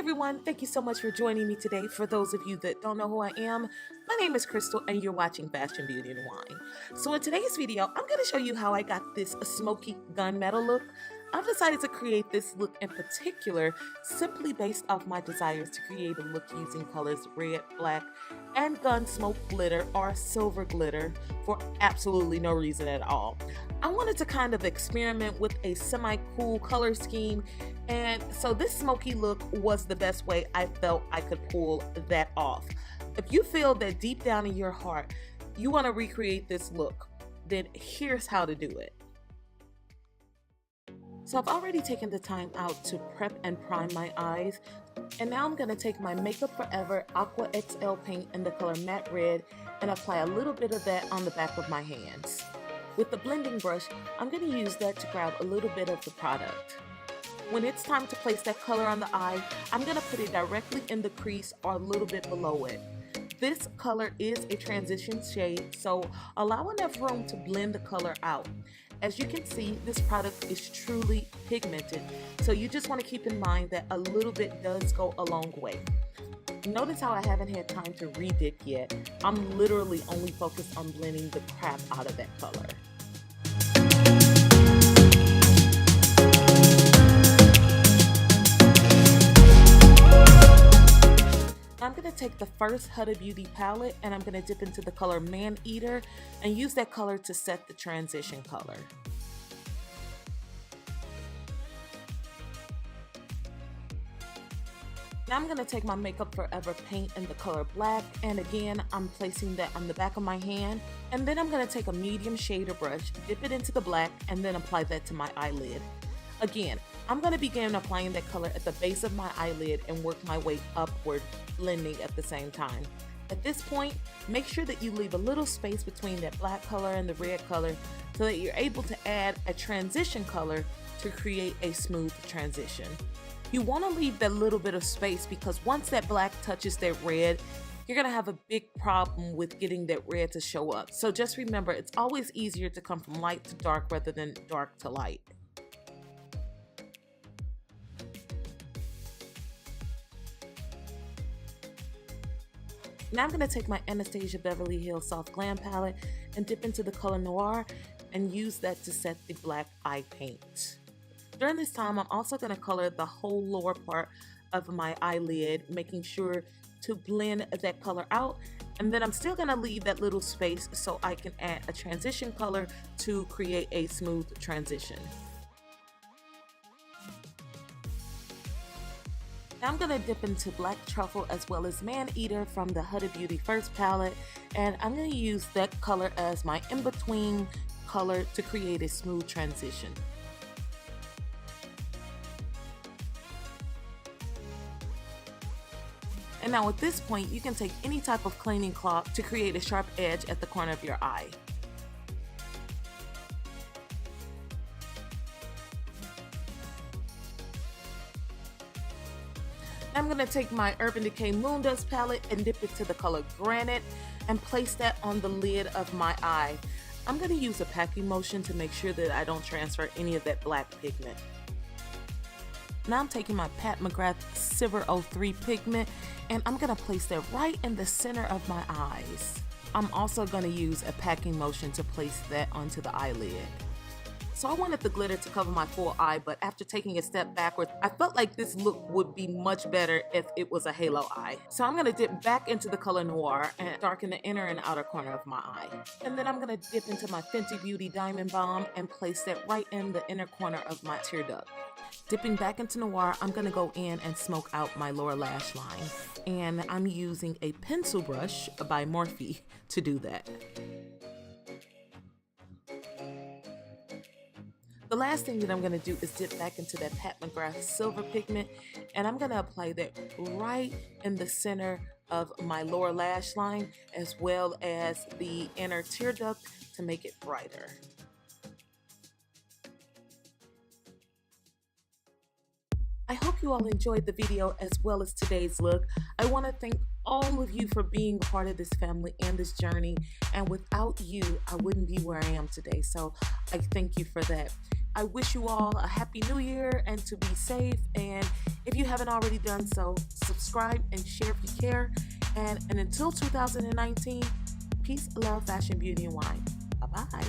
everyone, thank you so much for joining me today. For those of you that don't know who I am, my name is Crystal and you're watching Fashion, Beauty, and Wine. So in today's video, I'm going to show you how I got this smoky gunmetal look. I've decided to create this look in particular simply based off my desires to create a look using colors red, black, and gun smoke glitter or silver glitter for absolutely no reason at all. I wanted to kind of experiment with a semi-cool color scheme, and so this smoky look was the best way I felt I could pull that off. If you feel that deep down in your heart you want to recreate this look, then here's how to do it. So I've already taken the time out to prep and prime my eyes, and now I'm going to take my Makeup Forever Aqua XL paint in the color matte red and apply a little bit of that on the back of my hands. With the blending brush, I'm going to use that to grab a little bit of the product. When it's time to place that color on the eye, I'm going to put it directly in the crease or a little bit below it. This color is a transition shade, so allow enough room to blend the color out. As you can see, this product is truly pigmented, so you just want to keep in mind that a little bit does go a long way. Notice how I haven't had time to redip yet. I'm literally only focused on blending the crap out of that color. I'm going to take the first Huda Beauty palette and I'm going to dip into the color Man Eater and use that color to set the transition color. Now I'm going to take my Makeup Forever paint in the color black, and again I'm placing that on the back of my hand, and then I'm going to take a medium shader brush, dip it into the black, and then apply that to my eyelid. Again, I'm going to begin applying that color at the base of my eyelid and work my way upward, blending at the same time. At this point, make sure that you leave a little space between that black color and the red color so that you're able to add a transition color to create a smooth transition. You want to leave that little bit of space because once that black touches that red, you're going to have a big problem with getting that red to show up. So just remember, it's always easier to come from light to dark rather than dark to light. Now I'm going to take my Anastasia Beverly Hills Soft Glam palette and dip into the color Noir and use that to set the black eye paint. During this time, I'm also going to color the whole lower part of my eyelid, making sure to blend that color out, and then I'm still going to leave that little space so I can add a transition color to create a smooth transition. Now I'm going to dip into Black Truffle as well as Man Eater from the Huda Beauty First palette, and I'm going to use that color as my in-between color to create a smooth transition. And now at this point, you can take any type of cleaning cloth to create a sharp edge at the corner of your eye. I'm going to take my Urban Decay Moon Dust palette and dip it to the color Granite and place that on the lid of my eye. I'm going to use a packing motion to make sure that I don't transfer any of that black pigment. Now I'm taking my Pat McGrath Silver 03 pigment and I'm going to place that right in the center of my eyes. I'm also going to use a packing motion to place that onto the eyelid. So I wanted the glitter to cover my full eye, but after taking a step backwards, I felt like this look would be much better if it was a halo eye. So I'm going to dip back into the color Noir and darken the inner and outer corner of my eye. And then I'm going to dip into my Fenty Beauty Diamond Balm and place that right in the inner corner of my tear duct. Dipping back into Noir, I'm going to go in and smoke out my lower lash line. And I'm using a pencil brush by Morphe to do that. The last thing that I'm going to do is dip back into that Pat McGrath Silver pigment, and I'm going to apply that right in the center of my lower lash line as well as the inner tear duct to make it brighter. I hope you all enjoyed the video as well as today's look. I want to thank all of you for being a part of this family and this journey, and without you I wouldn't be where I am today, so I thank you for that. I wish you all a happy new year and to be safe. And if you haven't already done so, subscribe and share if you care. And until 2019, peace, love, fashion, beauty, and wine. Bye-bye.